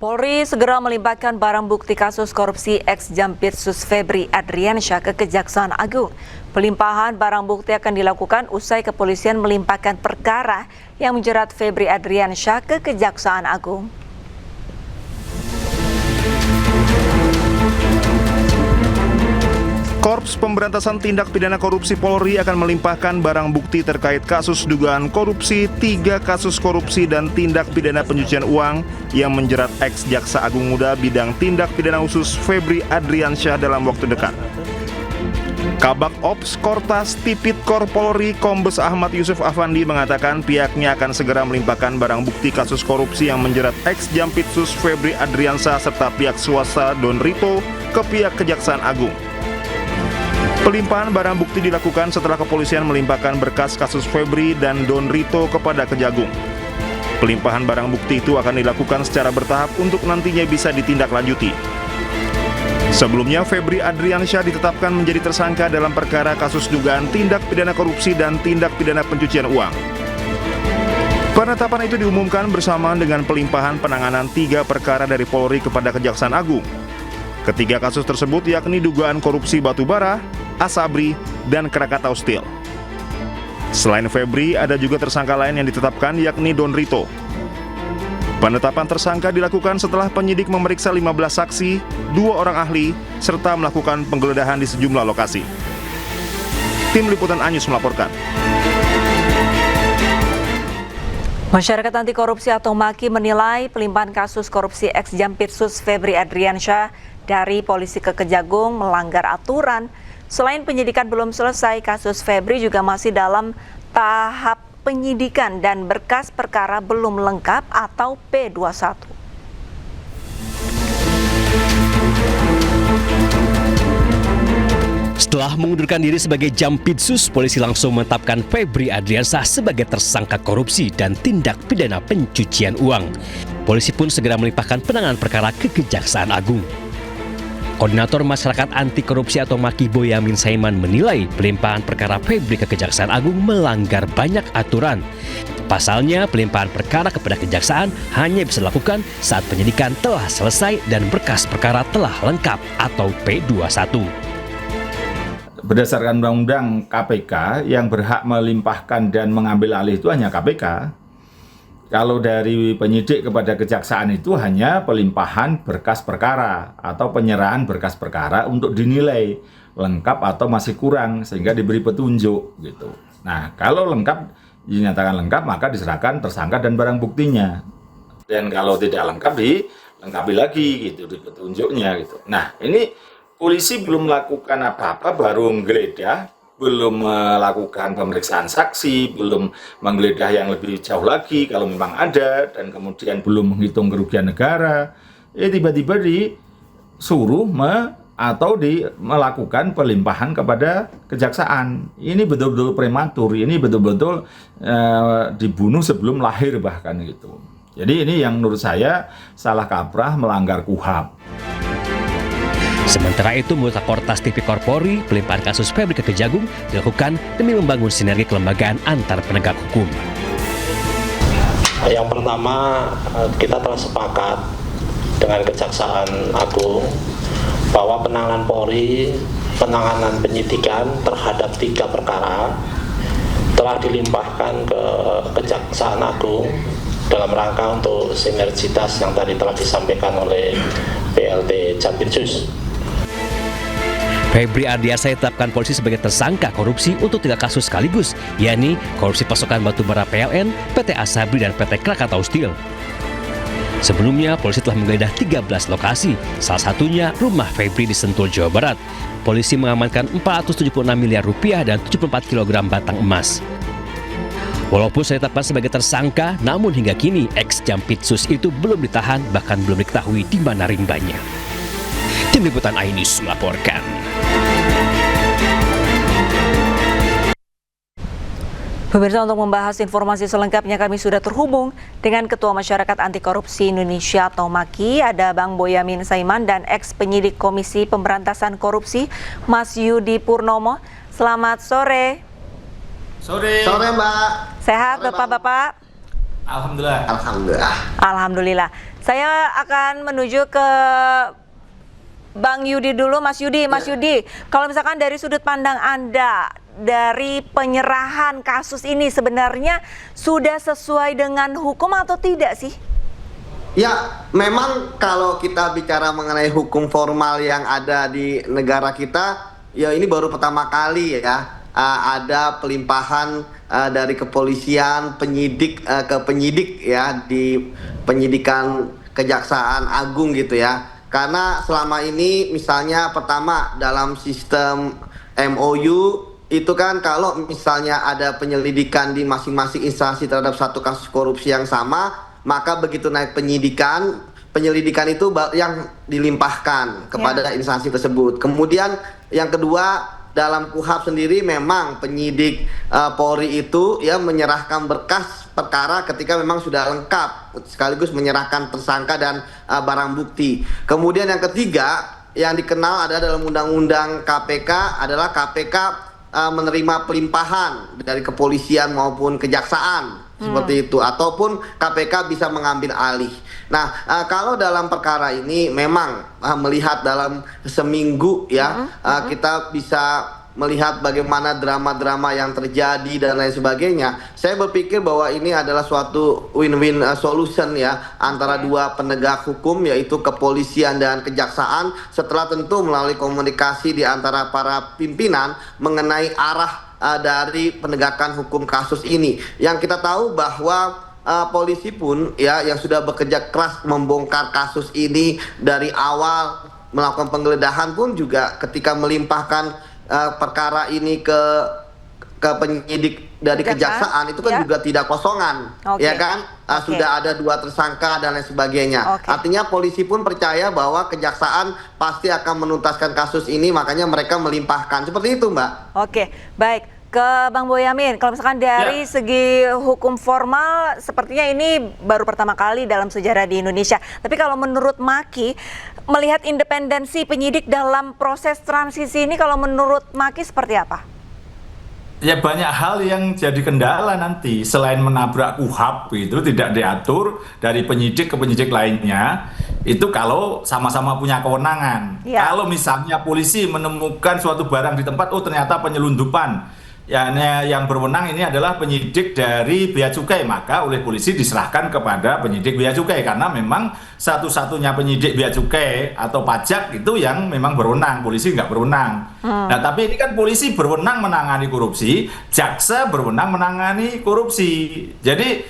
Polri segera melimpahkan barang bukti kasus korupsi ex-Jampitsus Febri Adriansyah ke Kejaksaan Agung. Pelimpahan barang bukti akan dilakukan usai kepolisian melimpahkan perkara yang menjerat Febri Adriansyah ke Kejaksaan Agung. Korps Pemberantasan Tindak Pidana Korupsi Polri akan melimpahkan barang bukti terkait kasus dugaan korupsi, 3 kasus korupsi dan tindak pidana pencucian uang yang menjerat ex-Jaksa Agung Muda bidang tindak pidana khusus Febri Adriansyah dalam waktu dekat. Kabak Ops Kortas Tipikor Polri Kombes Ahmad Yusuf Afandi mengatakan pihaknya akan segera melimpahkan barang bukti kasus korupsi yang menjerat ex-Jampitsus Febri Adriansyah serta pihak swasta Don Rito ke pihak Kejaksaan Agung. Pelimpahan barang bukti dilakukan setelah kepolisian melimpahkan berkas kasus Febri dan Don Rito kepada Kejagung. Pelimpahan barang bukti itu akan dilakukan secara bertahap untuk nantinya bisa ditindaklanjuti. Sebelumnya, Febri Adriansyah ditetapkan menjadi tersangka dalam perkara kasus dugaan tindak pidana korupsi dan tindak pidana pencucian uang. Penetapan itu diumumkan bersamaan dengan pelimpahan penanganan 3 perkara dari Polri kepada Kejaksaan Agung. Ketiga kasus tersebut yakni dugaan korupsi batubara, Asabri, dan Krakatau Steel. Selain Febri, ada juga tersangka lain yang ditetapkan yakni Don Rito. Penetapan tersangka dilakukan setelah penyidik memeriksa 15 saksi, 2 orang ahli, serta melakukan penggeledahan di sejumlah lokasi. Tim Liputan Anyus melaporkan. Masyarakat anti korupsi atau MAKI menilai pelimpahan kasus korupsi ex-Jampitsus Febri Adriansyah dari polisi ke Kejagung melanggar aturan. Selain penyidikan belum selesai, kasus Febri juga masih dalam tahap penyidikan dan berkas perkara belum lengkap atau P21. Setelah mengundurkan diri sebagai Jampitsus, polisi langsung menetapkan Febri Adriansyah sebagai tersangka korupsi dan tindak pidana pencucian uang. Polisi pun segera melimpahkan penanganan perkara ke Kejaksaan Agung. Koordinator Masyarakat Anti Korupsi atau MAKI Boyamin Saiman menilai pelimpahan perkara Febri ke Kejaksaan Agung melanggar banyak aturan. Pasalnya, pelimpahan perkara kepada Kejaksaan hanya bisa dilakukan saat penyidikan telah selesai dan berkas perkara telah lengkap atau P21. Berdasarkan Undang-Undang KPK, yang berhak melimpahkan dan mengambil alih itu hanya KPK. Kalau dari penyidik kepada kejaksaan itu hanya pelimpahan berkas perkara atau penyerahan berkas perkara untuk dinilai lengkap atau masih kurang sehingga diberi petunjuk gitu. Nah, kalau lengkap dinyatakan lengkap maka diserahkan tersangka dan barang buktinya. Dan kalau tidak lengkap dilengkapi lagi gitu di petunjuknya gitu. Nah, ini polisi belum melakukan apa-apa, baru menggeledah, belum melakukan pemeriksaan saksi, belum menggeledah yang lebih jauh lagi kalau memang ada, dan kemudian belum menghitung kerugian negara. Tiba-tiba disuruh melakukan pelimpahan kepada kejaksaan. Ini betul-betul prematur, ini betul-betul dibunuh sebelum lahir bahkan gitu. Jadi ini yang menurut saya salah kaprah, melanggar KUHAP. Sementara itu, menurut Kortas Tipikor Polri, pelimpahan kasus Febri ke Kejagung dilakukan demi membangun sinergi kelembagaan antar penegak hukum. Yang pertama, kita telah sepakat dengan Kejaksaan Agung bahwa penanganan Polri, penanganan penyidikan terhadap 3 perkara telah dilimpahkan ke Kejaksaan Agung dalam rangka untuk sinergitas yang tadi telah disampaikan oleh PLT Jampitsus. Febri Adriansyah ditetapkan polisi sebagai tersangka korupsi untuk 3 kasus sekaligus, yakni korupsi pasokan batubara PLN, PT Asabri, dan PT Krakatau Steel. Sebelumnya, polisi telah menggeledah 13 lokasi, salah satunya rumah Febri di Sentul, Jawa Barat. Polisi mengamankan 476 miliar rupiah dan 74 kg batang emas. Walaupun sudah ditetapkan sebagai tersangka, namun hingga kini ex-Jampitsus itu belum ditahan, bahkan belum diketahui di mana rimbanya. Tim Liputan Ainus melaporkan. Pemirsa, untuk membahas informasi selengkapnya kami sudah terhubung dengan Ketua Masyarakat Anti Korupsi Indonesia atau MAKI, ada Bang Boyamin Saiman, dan ex-penyidik Komisi Pemberantasan Korupsi Mas Yudi Purnomo. Selamat sore. Sore Mbak. Sehat Bapak-Bapak? Alhamdulillah. Alhamdulillah. Alhamdulillah. Saya akan menuju ke Bang Yudi dulu, Mas Yudi. Mas Yudi, kalau misalkan dari sudut pandang Anda, dari penyerahan kasus ini sebenarnya sudah sesuai dengan hukum atau tidak sih? Ya, memang kalau kita bicara mengenai hukum formal yang ada di negara kita, ya ini baru pertama kali ya ada pelimpahan dari kepolisian penyidik ke penyidik ya di penyidikan Kejaksaan Agung gitu ya. Karena selama ini misalnya pertama dalam sistem MOU itu kan kalau misalnya ada penyelidikan di masing-masing instansi terhadap satu kasus korupsi yang sama, maka begitu naik penyelidikan itu yang dilimpahkan kepada instansi tersebut. Kemudian yang kedua, dalam KUHP sendiri memang penyidik Polri itu ya menyerahkan berkas perkara ketika memang sudah lengkap, sekaligus menyerahkan tersangka dan barang bukti. Kemudian yang ketiga yang dikenal ada dalam Undang-Undang KPK adalah KPK menerima pelimpahan dari kepolisian maupun kejaksaan seperti itu, ataupun KPK bisa mengambil alih. Nah, kalau dalam perkara ini memang melihat dalam seminggu ya kita bisa melihat bagaimana drama-drama yang terjadi dan lain sebagainya. Saya berpikir bahwa ini adalah suatu win-win solution ya antara dua penegak hukum, yaitu kepolisian dan kejaksaan, setelah tentu melalui komunikasi di antara para pimpinan mengenai arah dari penegakan hukum kasus ini. Yang kita tahu bahwa polisi pun ya yang sudah bekerja keras membongkar kasus ini dari awal, melakukan penggeledahan pun juga ketika melimpahkan perkara ini ke penyidik dari kejaksaan itu kan juga tidak kosongan, ya kan? Sudah ada 2 tersangka dan lain sebagainya. Artinya polisi pun percaya bahwa kejaksaan pasti akan menuntaskan kasus ini, makanya mereka melimpahkan. Seperti itu, Mbak. Oke, baik. Ke Bang Boyamin, kalau misalkan dari segi hukum formal, sepertinya ini baru pertama kali dalam sejarah di Indonesia. Tapi kalau menurut Maki, melihat independensi penyidik dalam proses transisi ini, kalau menurut Maki seperti apa? Ya banyak hal yang jadi kendala nanti. Selain menabrak KUHP itu tidak diatur dari penyidik ke penyidik lainnya, itu kalau sama-sama punya kewenangan. Kalau misalnya polisi menemukan suatu barang di tempat, oh ternyata penyelundupan, yang berwenang ini adalah penyidik dari Bea Cukai, maka oleh polisi diserahkan kepada penyidik Bea Cukai, karena memang satu-satunya penyidik Bea Cukai atau pajak itu yang memang berwenang, polisi nggak berwenang. Nah tapi ini kan polisi berwenang menangani korupsi, jaksa berwenang menangani korupsi. Jadi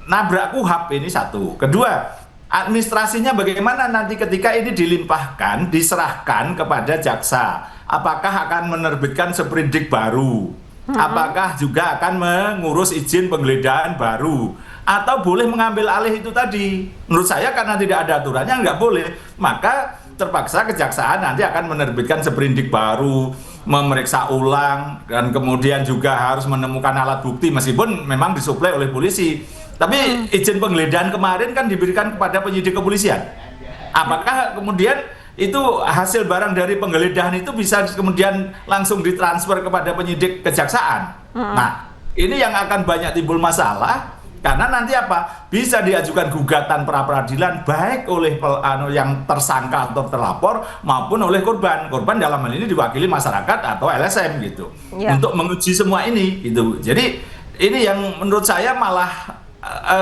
nabrak KUHP ini satu. Kedua, administrasinya bagaimana nanti ketika ini dilimpahkan, diserahkan kepada jaksa. Apakah akan menerbitkan sprindik baru? Apakah juga akan mengurus izin penggeledahan baru? Atau boleh mengambil alih itu tadi? Menurut saya karena tidak ada aturannya nggak boleh. Maka terpaksa kejaksaan nanti akan menerbitkan sprindik baru, memeriksa ulang, dan kemudian juga harus menemukan alat bukti meskipun memang disuplai oleh polisi. Tapi izin penggeledahan kemarin kan diberikan kepada penyidik kepolisian. Apakah kemudian itu hasil barang dari penggeledahan itu bisa kemudian langsung ditransfer kepada penyidik kejaksaan? Nah, ini yang akan banyak timbul masalah, karena nanti apa? Bisa diajukan gugatan pra-peradilan baik oleh yang tersangka atau terlapor maupun oleh korban. Korban dalam hal ini diwakili masyarakat atau LSM gitu. Untuk menguji semua ini gitu. Jadi ini yang menurut saya malah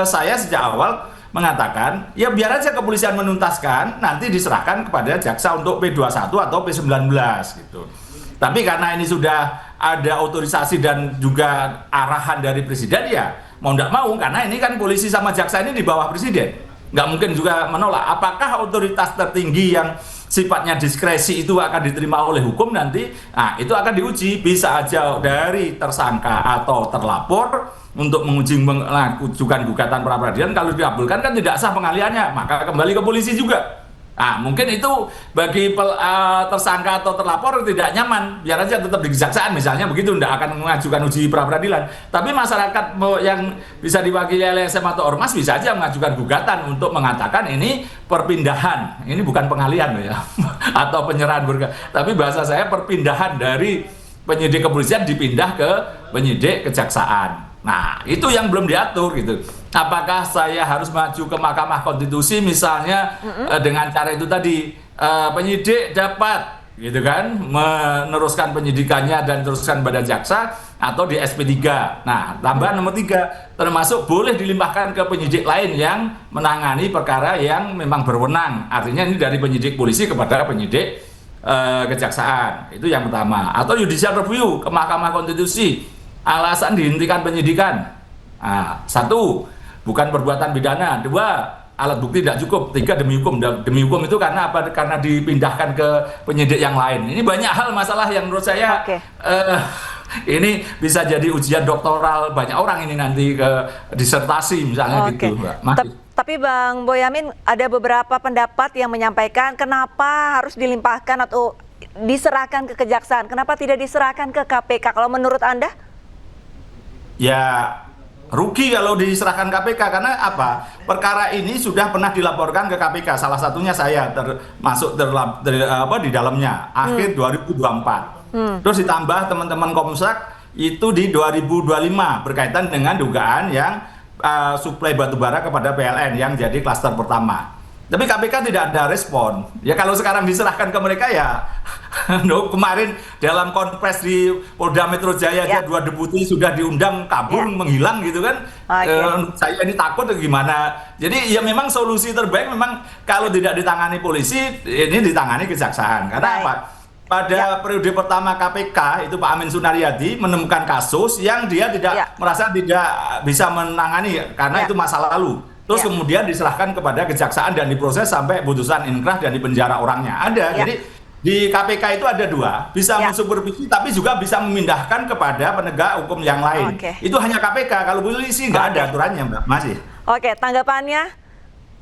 saya sejak awal mengatakan, ya biar aja kepolisian menuntaskan, nanti diserahkan kepada jaksa untuk P21 atau P19 gitu. Tapi karena ini sudah ada otorisasi dan juga arahan dari presiden, ya mau nggak mau, karena ini kan polisi sama jaksa ini di bawah presiden, nggak mungkin juga menolak. Apakah otoritas tertinggi yang sifatnya diskresi itu akan diterima oleh hukum nanti? Nah, itu akan diuji, bisa aja dari tersangka atau terlapor untuk mengajukan gugatan pra-peradilan. Kalau dikabulkan kan tidak sah pengalihannya, maka kembali ke polisi juga. Nah, mungkin itu bagi tersangka atau terlapor tidak nyaman, biar aja tetap di kejaksaan misalnya begitu, tidak akan mengajukan uji pra-peradilan. Tapi masyarakat yang bisa diwakili LSM atau ormas bisa aja mengajukan gugatan untuk mengatakan ini perpindahan, ini bukan pengalihan ya, atau penyerahan berkas. Tapi bahasa saya perpindahan dari penyidik kepolisian dipindah ke penyidik kejaksaan. Nah, itu yang belum diatur gitu. apakah saya harus maju ke Mahkamah Konstitusi misalnya dengan cara itu tadi, penyidik dapat gitu kan meneruskan penyidikannya dan teruskan pada jaksa atau di SP3. Nah, tambahan nomor 3 termasuk boleh dilimpahkan ke penyidik lain yang menangani perkara yang memang berwenang. Artinya ini dari penyidik polisi kepada penyidik kejaksaan. Itu yang pertama. Atau judicial review ke Mahkamah Konstitusi. Alasan dihentikan penyidikan. Nah, 1, bukan perbuatan pidana. 2, alat bukti tidak cukup. 3, demi hukum. Demi hukum itu karena apa? Karena dipindahkan ke penyidik yang lain. Ini banyak hal masalah yang menurut saya ini bisa jadi ujian doktoral banyak orang ini nanti ke disertasi misalnya gitu, Mbak. Tapi Bang Boyamin, ada beberapa pendapat yang menyampaikan kenapa harus dilimpahkan atau diserahkan ke kejaksaan, kenapa tidak diserahkan ke KPK? Kalau menurut Anda? Ya, rugi kalau diserahkan KPK karena apa? Perkara ini sudah pernah dilaporkan ke KPK. Salah satunya saya termasuk di dalamnya akhir 2024. Terus ditambah teman-teman Komsak itu di 2025 berkaitan dengan dugaan yang suplai batubara kepada PLN yang jadi klaster pertama. Tapi KPK tidak ada respon. Ya kalau sekarang diserahkan ke mereka ya kemarin dalam konfres di Polda Metro Jaya aja 2 deputi sudah diundang kabur menghilang gitu kan. Saya ini takut gimana. Jadi ya memang solusi terbaik memang kalau tidak ditangani polisi ini ditangani kejaksaan. Karena apa? Pada periode pertama KPK itu Pak Amin Sunaryadi menemukan kasus yang dia tidak merasa tidak bisa menangani karena itu masa lalu. Terus kemudian diserahkan kepada kejaksaan dan diproses sampai putusan inkrah dan dipenjara orangnya. Ada. Jadi di KPK itu ada 2, bisa mensupervisi tapi juga bisa memindahkan kepada penegak hukum yang lain. Itu hanya KPK, kalau polisi nggak ada aturannya, Mbak. Masih. Oke, tanggapannya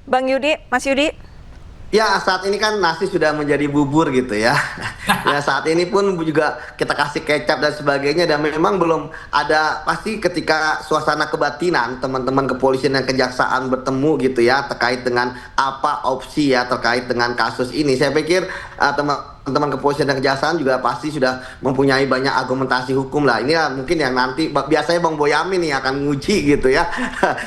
Bang Yudi, Mas Yudi? Ya, saat ini kan nasi sudah menjadi bubur gitu ya. Ya, saat ini pun juga kita kasih kecap dan sebagainya, dan memang belum ada, pasti ketika suasana kebatinan teman-teman kepolisian dan kejaksaan bertemu gitu ya terkait dengan apa opsi ya terkait dengan kasus ini. Saya pikir teman-teman kepolisian dan kejaksaan juga pasti sudah mempunyai banyak argumentasi hukum lah. Ini mungkin yang nanti biasanya Bang Boyamin nih akan nguji gitu ya.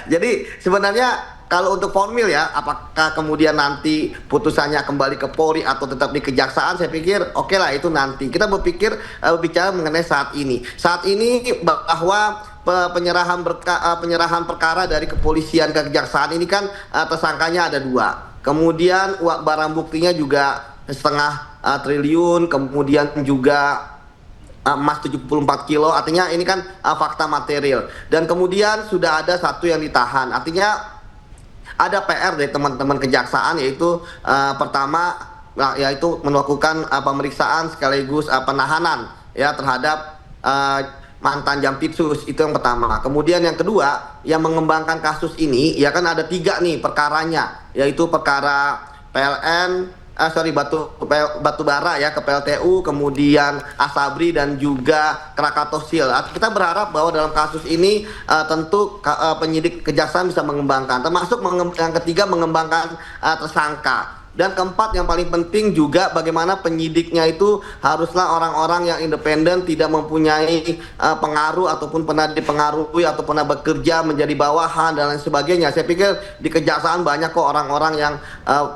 Jadi sebenarnya kalau untuk formil ya, apakah kemudian nanti putusannya kembali ke Polri atau tetap di kejaksaan, saya pikir oke lah itu nanti. Kita bicara mengenai saat ini. Saat ini bahwa penyerahan perkara dari kepolisian ke kejaksaan ini kan tersangkanya ada 2. Kemudian barang buktinya juga 0,5 triliun, kemudian juga emas 74 kilo, artinya ini kan fakta material. Dan kemudian sudah ada 1 yang ditahan, artinya ada PR dari teman-teman kejaksaan, yaitu pertama yaitu melakukan pemeriksaan sekaligus penahanan ya terhadap mantan Jampitsus. Itu yang pertama. Kemudian yang kedua, yang mengembangkan kasus ini ya kan ada 3 nih perkaranya, yaitu perkara PLN batubara ya ke PLTU, kemudian Asabri dan juga Krakatau Steel. Kita berharap bahwa dalam kasus ini tentu penyidik kejaksaan bisa mengembangkan, termasuk yang ketiga mengembangkan tersangka. Dan keempat yang paling penting juga bagaimana penyidiknya itu haruslah orang-orang yang independen, tidak mempunyai pengaruh ataupun pernah dipengaruhi atau pernah bekerja menjadi bawahan dan lain sebagainya. Saya pikir di kejaksaan banyak kok orang-orang yang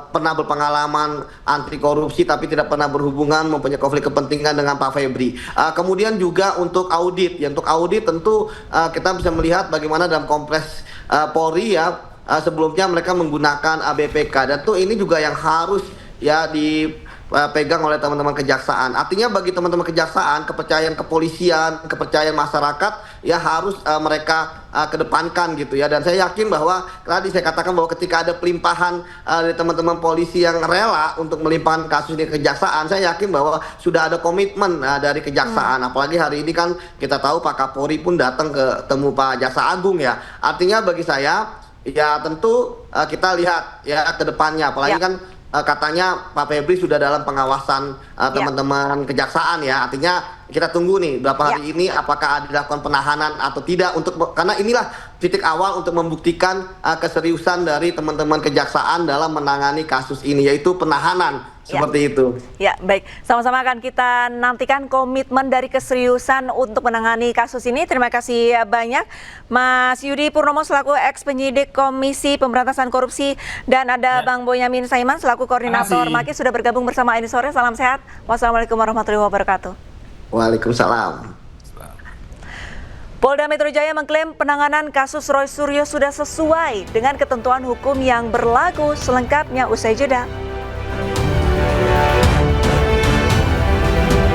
pernah berpengalaman anti korupsi tapi tidak pernah berhubungan mempunyai konflik kepentingan dengan Pak Febri. Kemudian juga untuk audit, ya untuk audit tentu kita bisa melihat bagaimana dalam kompleks Polri ya sebelumnya mereka menggunakan BPK, dan tuh ini juga yang harus ya dipegang oleh teman-teman kejaksaan. Artinya bagi teman-teman kejaksaan, kepercayaan kepolisian, kepercayaan masyarakat ya harus mereka kedepankan gitu ya. Dan saya yakin bahwa tadi saya katakan bahwa ketika ada pelimpahan dari teman-teman polisi yang rela untuk melimpahkan kasus ini ke kejaksaan, saya yakin bahwa sudah ada komitmen dari kejaksaan. Apalagi hari ini kan kita tahu Pak Kapolri pun datang ke temu Pak Jaksa Agung ya. Artinya bagi saya ya tentu kita lihat ya ke depannya, apalagi kan katanya Pak Febri sudah dalam pengawasan teman-teman kejaksaan ya, artinya kita tunggu nih berapa hari ini apakah dilakukan penahanan atau tidak karena inilah titik awal untuk membuktikan keseriusan dari teman-teman kejaksaan dalam menangani kasus ini, yaitu penahanan seperti itu. Ya, baik. Sama-sama akan kita nantikan komitmen dari keseriusan untuk menangani kasus ini. Terima kasih banyak Mas Yudi Purnomo selaku ex-penyidik Komisi Pemberantasan Korupsi, dan ada Bang Boyamin Saiman selaku koordinator MAKI sudah bergabung bersama ini sore. Salam sehat. Wassalamualaikum warahmatullahi wabarakatuh. Waalaikumsalam. Polda Metro Jaya mengklaim penanganan kasus Roy Suryo sudah sesuai dengan ketentuan hukum yang berlaku. Selengkapnya usai jeda.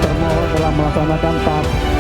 Termohon telah melaksanakan tahap